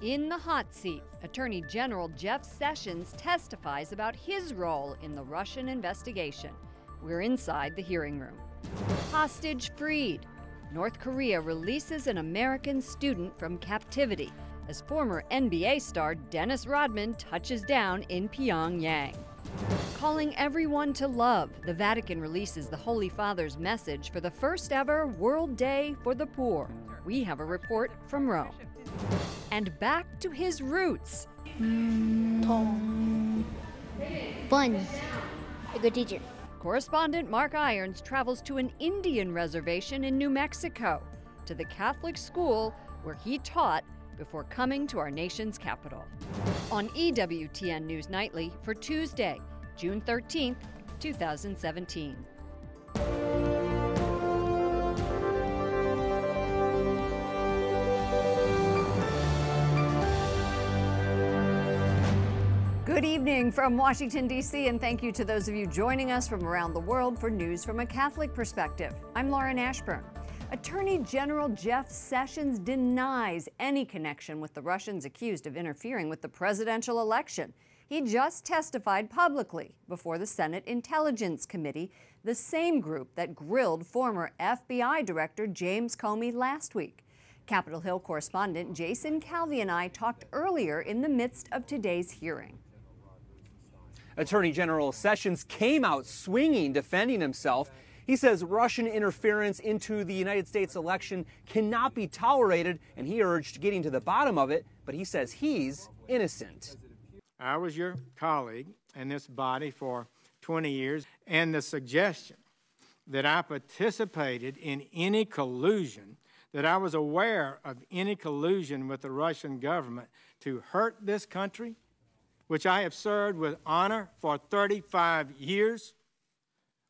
In the hot seat, Attorney General Jeff Sessions testifies about his role in the Russian investigation. We're inside the hearing room. Hostage freed. North Korea releases an American student from captivity as former NBA star Dennis Rodman touches down in Pyongyang. Calling everyone to love, the Vatican releases the Holy Father's message for the first ever World Day for the Poor. We have a report from Rome. And back to his roots. Fun. A good teacher. Correspondent Mark Irons travels to an Indian reservation in New Mexico, to the Catholic school where he taught before coming to our nation's capital. On EWTN News Nightly for Tuesday, June 13th, 2017. Good evening from Washington, D.C., and thank you to those of you joining us from around the world for news from a Catholic perspective. I'm Lauren Ashburn. Attorney General Jeff Sessions denies any connection with the Russians accused of interfering with the presidential election. He just testified publicly before the Senate Intelligence Committee, the same group that grilled former FBI Director James Comey last week. Capitol Hill correspondent Jason Calvi and I talked earlier in the midst of today's hearing. Attorney General Sessions came out swinging, defending himself. He says Russian interference into the United States election cannot be tolerated, and he urged getting to the bottom of it, but he says he's innocent. I was your colleague in this body for 20 years, and the suggestion that I participated in any collusion, that I was aware of any collusion with the Russian government to hurt this country, which I have served with honor for 35 years,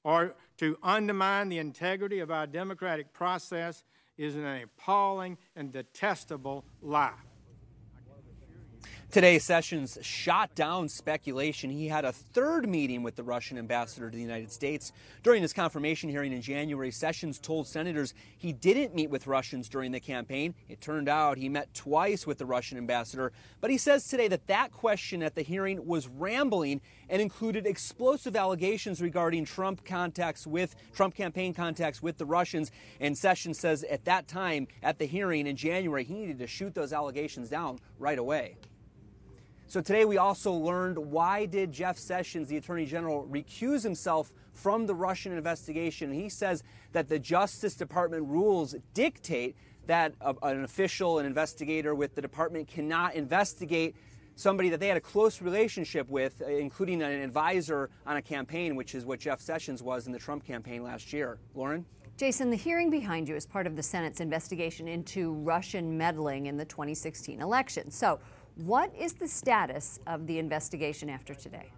or to undermine the integrity of our democratic process, is an appalling and detestable lie. Today, Sessions shot down speculation he had a third meeting with the Russian ambassador to the United States. During his confirmation hearing in January, Sessions told senators he didn't meet with Russians during the campaign. It turned out he met twice with the Russian ambassador. But he says today that that question at the hearing was rambling and included explosive allegations regarding Trump campaign contacts with the Russians. And Sessions says at that time, at the hearing in January, he needed to shoot those allegations down right away. So today we also learned why did Jeff Sessions, the Attorney General, recuse himself from the Russian investigation. He says that the Justice Department rules dictate that an official, an investigator with the department cannot investigate somebody that they had a close relationship with, including an advisor on a campaign, which is what Jeff Sessions was in the Trump campaign last year. Lauren? Jason, the hearing behind you is part of the Senate's investigation into Russian meddling in the 2016 election. So what is the status of the investigation after today?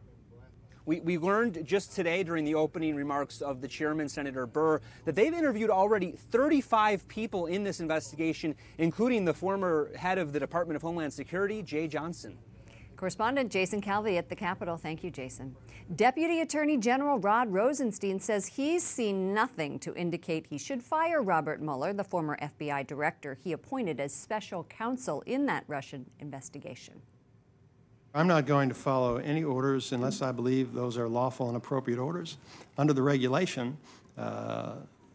We learned just today during the opening remarks of the chairman, Senator Burr, that they've interviewed already 35 people in this investigation, including the former head of the Department of Homeland Security, Jay Johnson. Correspondent Jason Calvi at the Capitol. Thank you, Jason. Deputy Attorney General Rod Rosenstein says he's seen nothing to indicate he should fire Robert Mueller, the former FBI director he appointed as special counsel in that Russian investigation. I'm not going to follow any orders unless I believe those are lawful and appropriate orders. Under the regulation,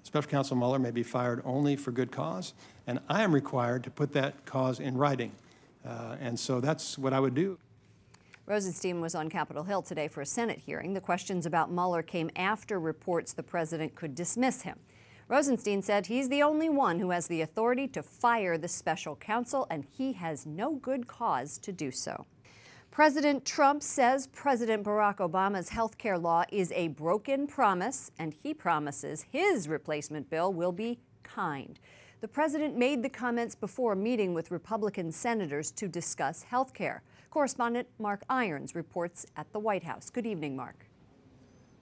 Special Counsel Mueller may be fired only for good cause, and I am required to put that cause in writing. And so that's what I would do. Rosenstein was on Capitol Hill today for a Senate hearing. The questions about Mueller came after reports the president could dismiss him. Rosenstein said he's the only one who has the authority to fire the special counsel, and he has no good cause to do so. President Trump says President Barack Obama's health care law is a broken promise, and he promises his replacement bill will be kind. The president made the comments before a meeting with Republican senators to discuss health care. Correspondent Mark Irons reports at the White House. Good evening, Mark.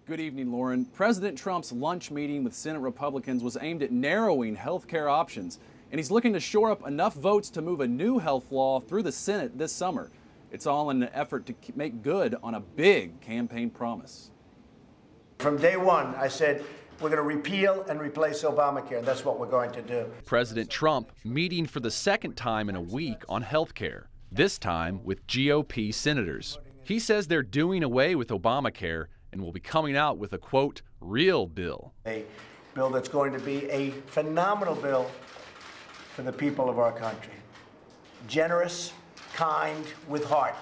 Good evening, Lauren. President Trump's lunch meeting with Senate Republicans was aimed at narrowing health care options, and he's looking to shore up enough votes to move a new health law through the Senate this summer. It's all in an effort to make good on a big campaign promise. From day one, I said, we're going to repeal and replace Obamacare, and that's what we're going to do. President Trump meeting for the second time in a week on health care. this time with GOP senators. He says they're doing away with Obamacare and will be coming out with a, quote, real bill. A bill that's going to be a phenomenal bill for the people of our country. Generous, kind, with heart.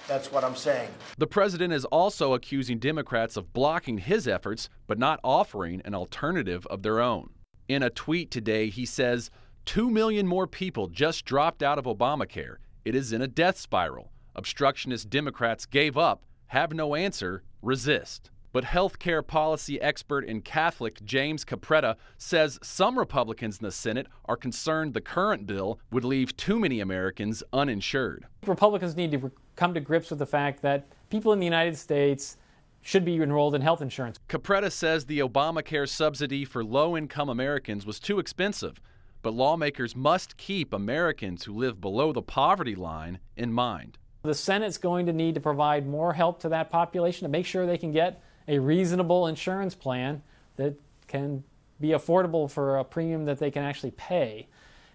That's what I'm saying. The president is also accusing Democrats of blocking his efforts, but not offering an alternative of their own. In a tweet today, he says, 2 million more people just dropped out of Obamacare. It is in a death spiral. Obstructionist Democrats gave up, have no answer, resist. But healthcare policy expert and Catholic James Capretta says some Republicans in the Senate are concerned the current bill would leave too many Americans uninsured. Republicans need to come to grips with the fact that people in the United States should be enrolled in health insurance. Capretta says the Obamacare subsidy for low-income Americans was too expensive, but lawmakers must keep Americans who live below the poverty line in mind. The Senate's going to need to provide more help to that population to make sure they can get a reasonable insurance plan that can be affordable for a premium that they can actually pay.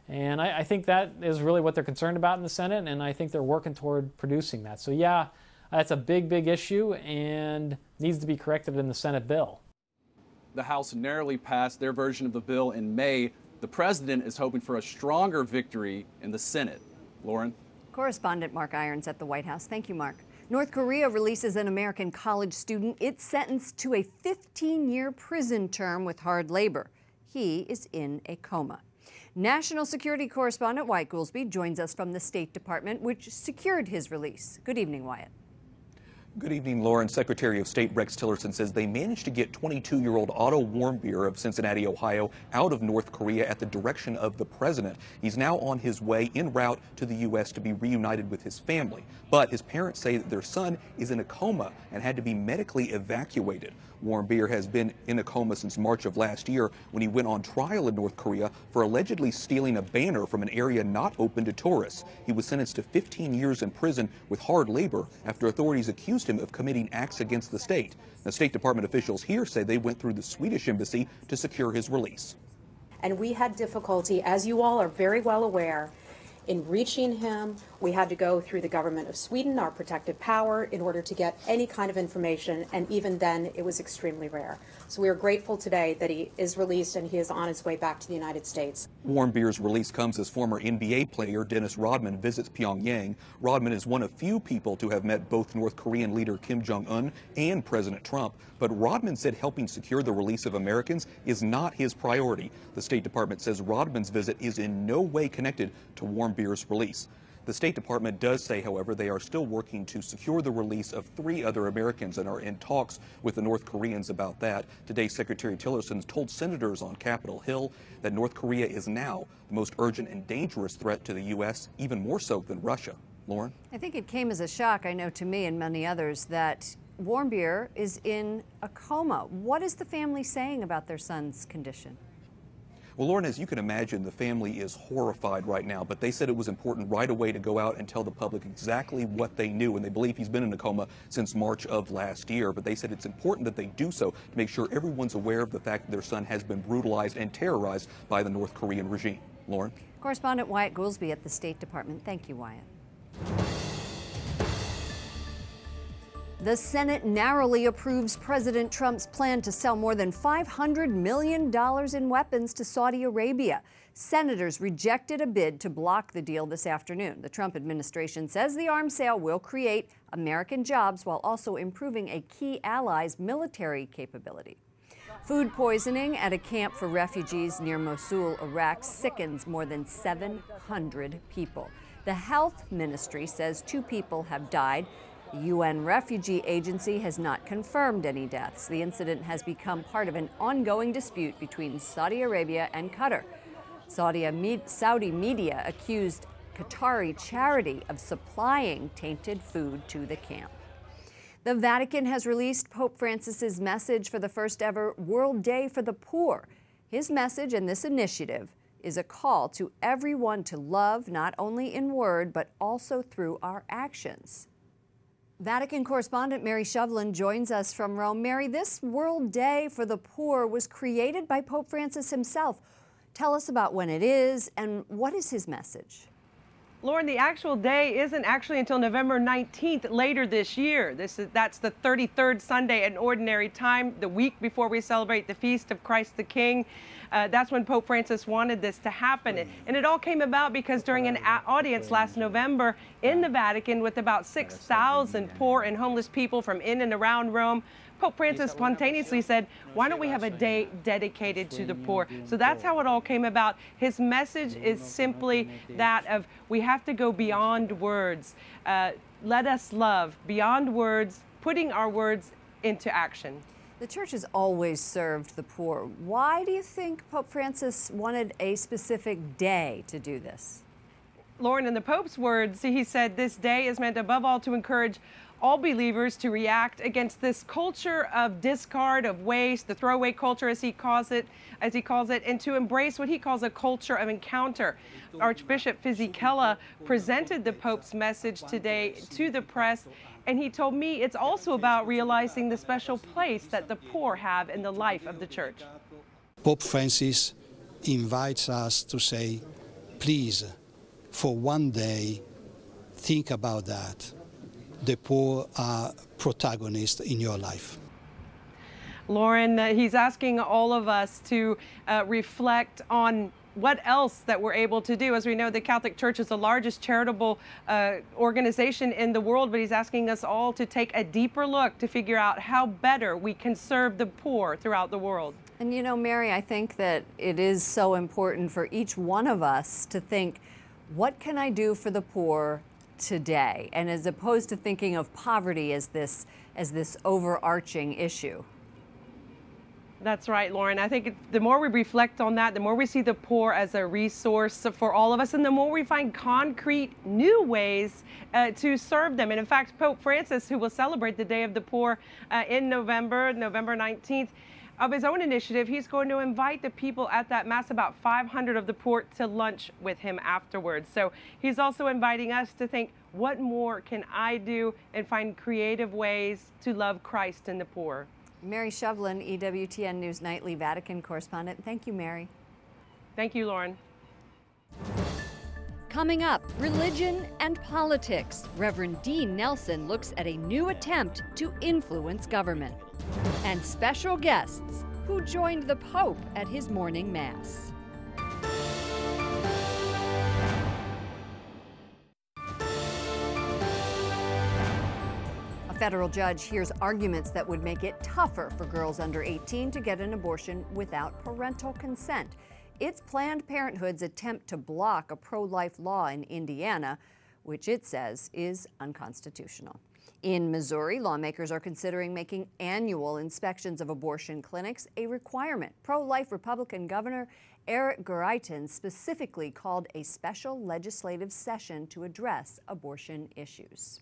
And I think that is really what they're concerned about in the Senate, and I think they're working toward producing that. So yeah, that's a big, big issue and needs to be corrected in the Senate bill. The House narrowly passed their version of the bill in May. The president is hoping for a stronger victory in the Senate. Lauren? Correspondent Mark Irons at the White House. Thank you, Mark. North Korea releases an American college student it's sentenced to a 15-year prison term with hard labor. He is in a coma. National security correspondent Wyatt Goolsbee joins us from the State Department, which secured his release. Good evening, Wyatt. Good evening, Lauren. Secretary of State Rex Tillerson says they managed to get 22-year-old Otto Warmbier of Cincinnati, Ohio, out of North Korea at the direction of the president. He's now on his way en route to the U.S. to be reunited with his family. But his parents say that their son is in a coma and had to be medically evacuated. Warmbier has been in a coma since March of last year when he went on trial in North Korea for allegedly stealing a banner from an area not open to tourists. He was sentenced to 15 years in prison with hard labor after authorities accused him of committing acts against the state. The State Department officials here say they went through the Swedish embassy to secure his release. And we had difficulty, as you all are very well aware, in reaching him. We had to go through the government of Sweden, our protected power, in order to get any kind of information, and even then it was extremely rare. So we are grateful today that he is released and he is on his way back to the United States. Warmbier's release comes as former NBA player Dennis Rodman visits Pyongyang. Rodman is one of few people to have met both North Korean leader Kim Jong-un and President Trump, but Rodman said helping secure the release of Americans is not his priority. The State Department says Rodman's visit is in no way connected to Warmbier's release. The State Department does say, however, they are still working to secure the release of 3 other Americans and are in talks with the North Koreans about that. Today, Secretary Tillerson told senators on Capitol Hill that North Korea is now the most urgent and dangerous threat to the U.S., even more so than Russia. Lauren? I think it came as a shock, I know to me and many others, that Warmbier is in a coma. What is the family saying about their son's condition? Well, Lauren, as you can imagine, the family is horrified right now, but they said it was important right away to go out and tell the public exactly what they knew, and they believe he's been in a coma since March of last year. But they said it's important that they do so to make sure everyone's aware of the fact that their son has been brutalized and terrorized by the North Korean regime. Lauren? Correspondent Wyatt Goolsbee at the State Department. Thank you, Wyatt. The Senate narrowly approves President Trump's plan to sell more than $500 million in weapons to Saudi Arabia. Senators rejected a bid to block the deal this afternoon. The Trump administration says the arms sale will create American jobs while also improving a key ally's military capability. Food poisoning at a camp for refugees near Mosul, Iraq, sickens more than 700 people. The health ministry says 2 people have died. The UN Refugee Agency has not confirmed any deaths. The incident has become part of an ongoing dispute between Saudi Arabia and Qatar. Saudi media accused Qatari charity of supplying tainted food to the camp. The Vatican has released Pope Francis's message for the first ever World Day for the Poor. His message and this initiative is a call to everyone to love not only in word but also through our actions. Vatican correspondent Mary Shovlin joins us from Rome. Mary, this World Day for the Poor was created by Pope Francis himself. Tell us about when it is and what is his message? Lauren, the actual day isn't actually until November 19th later this year. That's the 33rd Sunday at Ordinary Time, the week before we celebrate the Feast of Christ the King. That's when Pope Francis wanted this to happen. And it all came about because during an audience last November in the Vatican with about 6,000 poor and homeless people from in and around Rome, Pope Francis spontaneously said, why don't we have a day dedicated to the poor? So that's how it all came about. His message is simply that of we have to go beyond words. Let us love beyond words, putting our words into action. The church has always served the poor. Why do you think Pope Francis wanted a specific day to do this? Lauren, in the Pope's words, he said this day is meant above all to encourage all believers to react against this culture of discard, of waste, the throwaway culture as he calls it, and to embrace what he calls a culture of encounter. Archbishop Fisichella presented the Pope's message today to the press, and he told me it's also about realizing the special place that the poor have in the life of the church. Pope Francis invites us to say, please, for one day, think about that. The poor are protagonists in your life. Lauren, he's asking all of us to reflect on what else that we're able to do. As we know, the Catholic Church is the largest charitable organization in the world, but he's asking us all to take a deeper look to figure out how better we can serve the poor throughout the world. And you know, Mary, I think that it is so important for each one of us to think, what can I do for the poor today? And as opposed to thinking of poverty as this overarching issue. That's right, Lauren. I think the more we reflect on that, the more we see the poor as a resource for all of us, and the more we find concrete new ways to serve them. And in fact, Pope Francis, who will celebrate the Day of the Poor in November 19th, of his own initiative, he's going to invite the people at that Mass, about 500 of the poor, to lunch with him afterwards. So he's also inviting us to think, what more can I do, and find creative ways to love Christ and the poor. Mary Shovlin, EWTN News Nightly Vatican correspondent. Thank you, Mary. Thank you, Lauren. Coming up, religion and politics. Reverend Dean Nelson looks at a new attempt to influence government. And special guests who joined the Pope at his morning Mass. A federal judge hears arguments that would make it tougher for girls under 18 to get an abortion without parental consent. It's Planned Parenthood's attempt to block a pro-life law in Indiana, which it says is unconstitutional. In Missouri, lawmakers are considering making annual inspections of abortion clinics a requirement. Pro-life Republican Governor Eric Greitens specifically called a special legislative session to address abortion issues.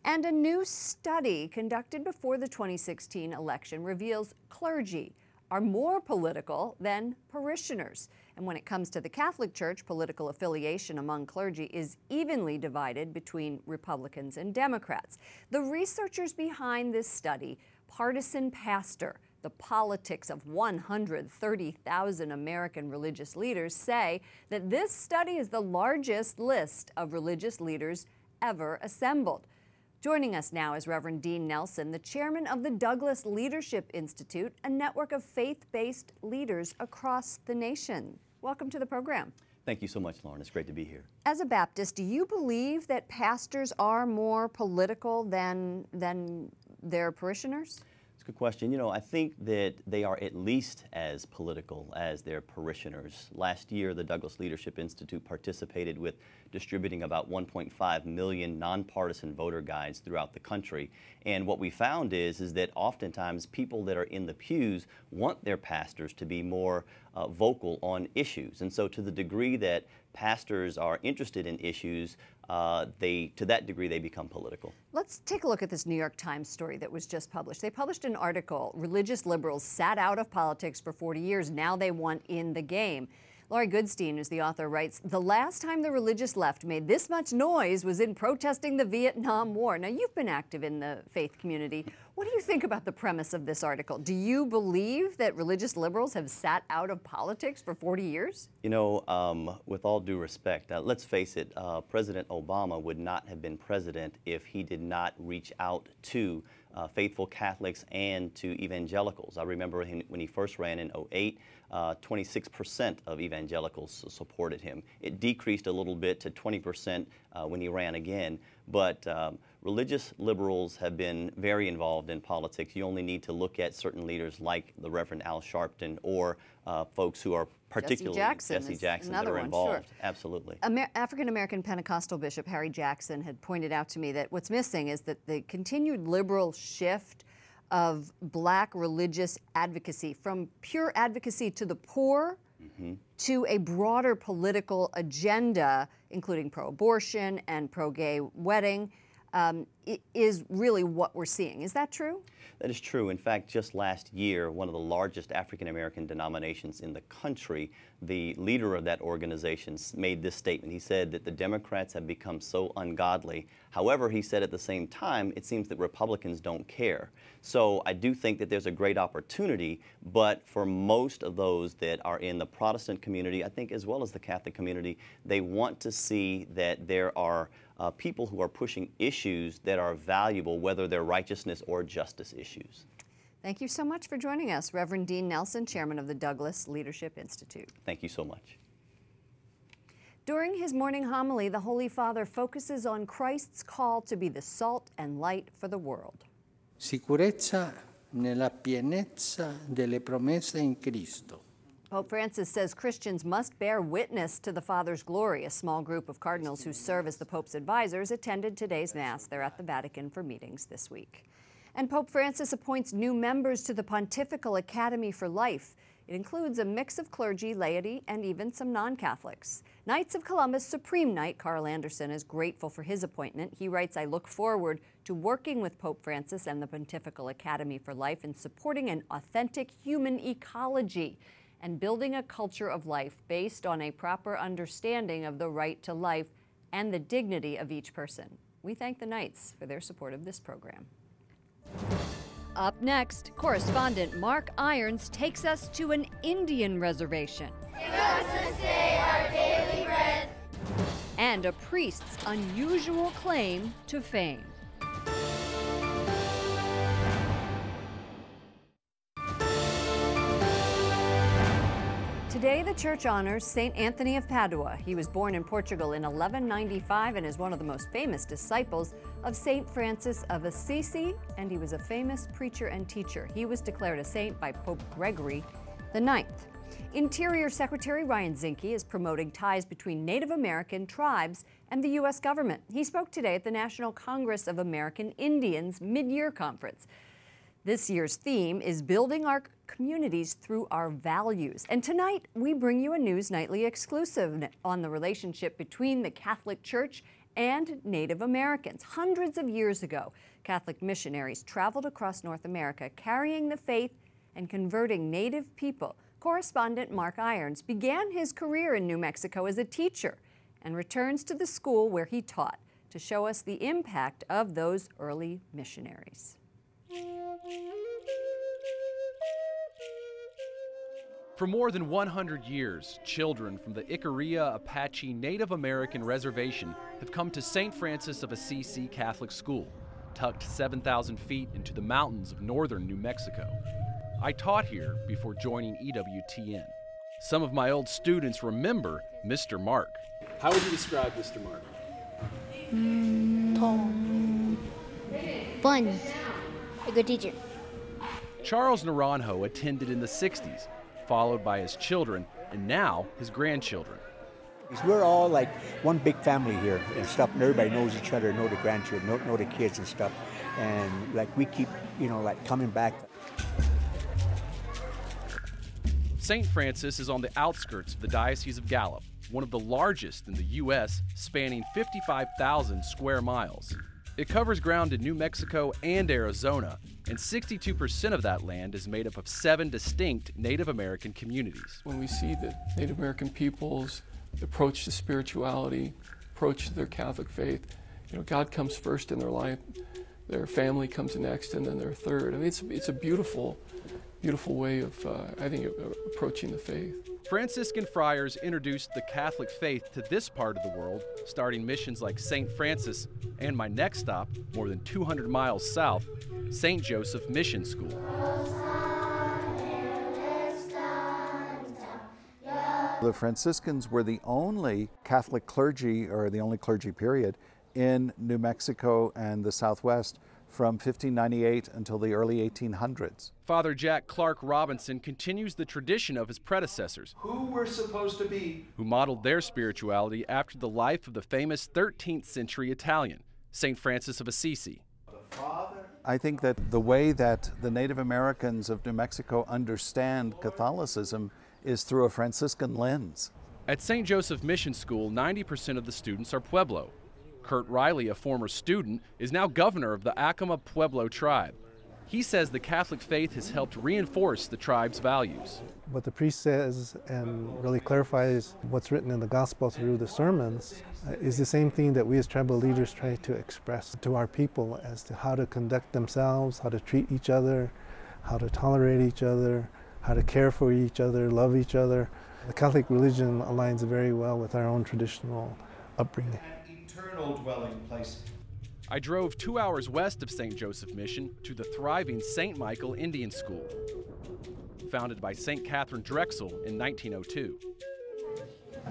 And a new study conducted before the 2016 election reveals clergy are more political than parishioners. And when it comes to the Catholic Church, political affiliation among clergy is evenly divided between Republicans and Democrats. The researchers behind this study, Partisan Pastor, the politics of 130,000 American religious leaders, say that this study is the largest list of religious leaders ever assembled. Joining us now is Reverend Dean Nelson, the chairman of the Douglas Leadership Institute, a network of faith-based leaders across the nation. Welcome to the program. Thank you so much, Lauren. It's great to be here. As a Baptist, do you believe that pastors are more political than their parishioners? It's a good question. You know, I think that they are at least as political as their parishioners. Last year, the Douglas Leadership Institute participated with distributing about 1.5 million nonpartisan voter guides throughout the country. And what we found is that oftentimes people that are in the pews want their pastors to be more vocal on issues. And so to the degree that pastors are interested in issues, to that degree they become political. Let's take a look at this New York Times story that was just published. They published an article, Religious Liberals Sat Out of Politics for 40 Years, Now They Want in the Game. Laurie Goodstein, who's the author, writes, the last time the religious left made this much noise was in protesting the Vietnam War. Now, you've been active in the faith community. What do you think about the premise of this article? Do you believe that religious liberals have sat out of politics for 40 years? You know, with all due respect, let's face it, President Obama would not have been president if he did not reach out to faithful Catholics and to evangelicals. I remember when he first ran in 2008, 26% of evangelicals supported him. It decreased a little bit to 20% when he ran again, but religious liberals have been very involved in politics. You only need to look at certain leaders like the Reverend Al Sharpton or folks who are particularly Jesse Jackson that are involved. Sure. Absolutely. African-American Pentecostal Bishop Harry Jackson had pointed out to me that what's missing is that the continued liberal shift of black religious advocacy from pure advocacy to the poor to a broader political agenda, including pro-abortion and pro-gay wedding, is really what we're seeing. Is that true? That is true. In fact, just last year, one of the largest African-American denominations in the country, the leader of that organization made this statement. He said that the Democrats have become so ungodly. However, he said at the same time, it seems that Republicans don't care. So I do think that there's a great opportunity, but for most of those that are in the Protestant community, I think as well as the Catholic community, they want to see that there are people who are pushing issues that are valuable, whether they're righteousness or justice issues. Thank you so much for joining us, Reverend Dean Nelson, Chairman of the Douglas Leadership Institute. Thank you so much. During his morning homily, the Holy Father focuses on Christ's call to be the salt and light for the world. Sicurezza nella pienezza delle promesse in Cristo. Pope Francis says Christians must bear witness to the Father's glory. A small group of cardinals who serve as the Pope's advisors attended today's Mass. They're at the Vatican for meetings this week. And Pope Francis appoints new members to the Pontifical Academy for Life. It includes a mix of clergy, laity, and even some non-Catholics. Knights of Columbus Supreme Knight Carl Anderson is grateful for his appointment. He writes, "I look forward to working with Pope Francis and the Pontifical Academy for Life in supporting an authentic human ecology and building a culture of life based on a proper understanding of the right to life and the dignity of each person." We thank the Knights for their support of this program. Up next, correspondent Mark Irons takes us to an Indian reservation. Give us this day our daily bread. And a priest's unusual claim to fame. Today, the church honors St. Anthony of Padua. He was born in Portugal in 1195 and is one of the most famous disciples of St. Francis of Assisi, and he was a famous preacher and teacher. He was declared a saint by Pope Gregory IX. Interior Secretary Ryan Zinke is promoting ties between Native American tribes and the U.S. government. He spoke today at the National Congress of American Indians mid-year conference. This year's theme is building our communities through our values. And tonight, we bring you a News Nightly exclusive on the relationship between the Catholic Church and Native Americans. Hundreds of years ago, Catholic missionaries traveled across North America carrying the faith and converting Native people. Correspondent Mark Irons began his career in New Mexico as a teacher and returns to the school where he taught to show us the impact of those early missionaries. For more than 100 years, children from the Ikaria Apache Native American Reservation have come to St. Francis of Assisi Catholic School, tucked 7,000 feet into the mountains of northern New Mexico. I taught here before joining EWTN. Some of my old students remember Mr. Mark. How would you describe Mr. Mark? Tall. Fun. A good teacher. Charles Naranjo attended in the 60s, followed by his children, and now his grandchildren. We're all like one big family here and stuff, and everybody knows each other, know the grandchildren, know the kids and stuff, and like we keep, like coming back. St. Francis is on the outskirts of the Diocese of Gallup, one of the largest in the U.S., spanning 55,000 square miles. It covers ground in New Mexico and Arizona, and 62% of that land is made up of 7 distinct Native American communities. When we see the Native American people's approach to spirituality, approach to their Catholic faith, God comes first in their life. their family comes next, and then their third. I mean, it's a beautiful, beautiful way of, I think, approaching the faith. Franciscan friars introduced the Catholic faith to this part of the world, starting missions like St. Francis and my next stop, more than 200 miles south, St. Joseph Mission School. The Franciscans were the only Catholic clergy, or the only clergy period, in New Mexico and the Southwest from 1598 until the early 1800s. Father Jack Clark Robinson continues the tradition of his predecessors, Who were supposed to be who modeled their spirituality after the life of the famous 13th century Italian, St. Francis of Assisi. I think that the way that the Native Americans of New Mexico understand Catholicism is through a Franciscan lens. At St. Joseph Mission School, 90% of the students are Pueblo. Kurt Riley, a former student, is now governor of the Acoma Pueblo tribe. He says the Catholic faith has helped reinforce the tribe's values. What the priest says and really clarifies what's written in the gospel through the sermons is the same thing that we as tribal leaders try to express to our people as to how to conduct themselves, how to treat each other, how to tolerate each other, how to care for each other, love each other. The Catholic religion aligns very well with our own traditional upbringing. An eternal dwelling place. I drove 2 hours west of St. Joseph Mission to the thriving St. Michael Indian School, founded by St. Catherine Drexel in 1902.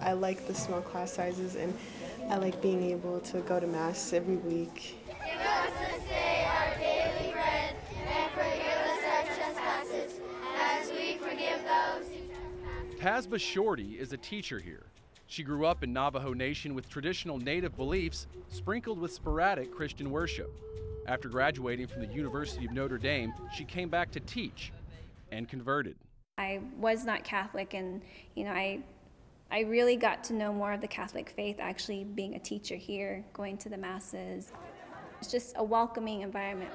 I like the small class sizes, and I like being able to go to Mass every week. Give us this day our daily bread, and forgive us our trespasses, as we forgive those who trespass. Tasba Shorty is a teacher here. She grew up in Navajo Nation with traditional Native beliefs sprinkled with sporadic Christian worship. After graduating from the University of Notre Dame, she came back to teach and converted. I was not Catholic, and I really got to know more of the Catholic faith actually being a teacher here, going to the Masses. It's just a welcoming environment.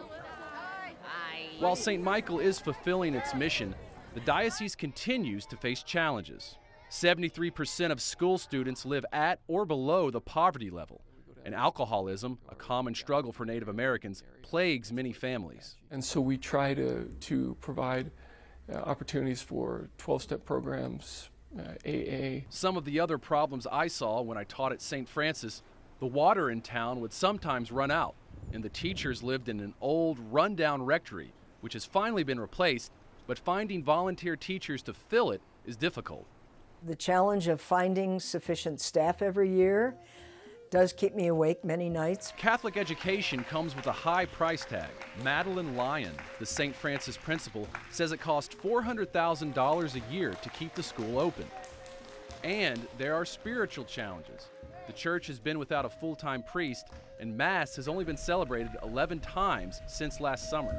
While St. Michael is fulfilling its mission, the diocese continues to face challenges. 73% of school students live at or below the poverty level, and alcoholism, a common struggle for Native Americans, plagues many families. And so we try to provide opportunities for 12-step programs, AA. Some of the other problems I saw when I taught at St. Francis, the water in town would sometimes run out, and the teachers lived in an old, run-down rectory, which has finally been replaced, but finding volunteer teachers to fill it is difficult. The challenge of finding sufficient staff every year does keep me awake many nights. Catholic education comes with a high price tag. Madeline Lyon, the St. Francis principal, says it costs $400,000 a year to keep the school open. And there are spiritual challenges. The church has been without a full-time priest, and Mass has only been celebrated 11 times since last summer.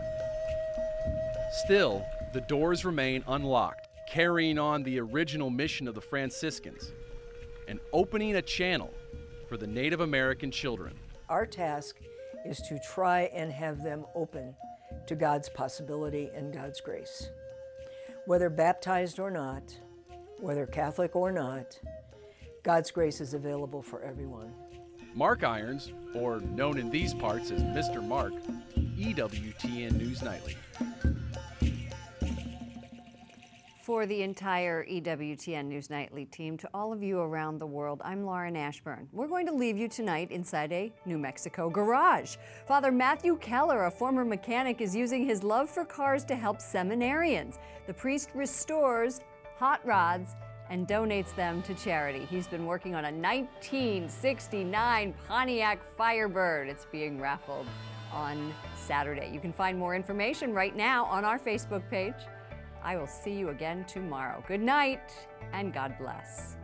Still, the doors remain unlocked, carrying on the original mission of the Franciscans and opening a channel for the Native American children. Our task is to try and have them open to God's possibility and God's grace. Whether baptized or not, whether Catholic or not, God's grace is available for everyone. Mark Irons, or known in these parts as Mr. Mark, EWTN News Nightly. For the entire EWTN News Nightly team, to all of you around the world, I'm Lauren Ashburn. We're going to leave you tonight inside a New Mexico garage. Father Matthew Keller, a former mechanic, is using his love for cars to help seminarians. The priest restores hot rods and donates them to charity. He's been working on a 1969 Pontiac Firebird. It's being raffled on Saturday. You can find more information right now on our Facebook page. I will see you again tomorrow. Good night and God bless.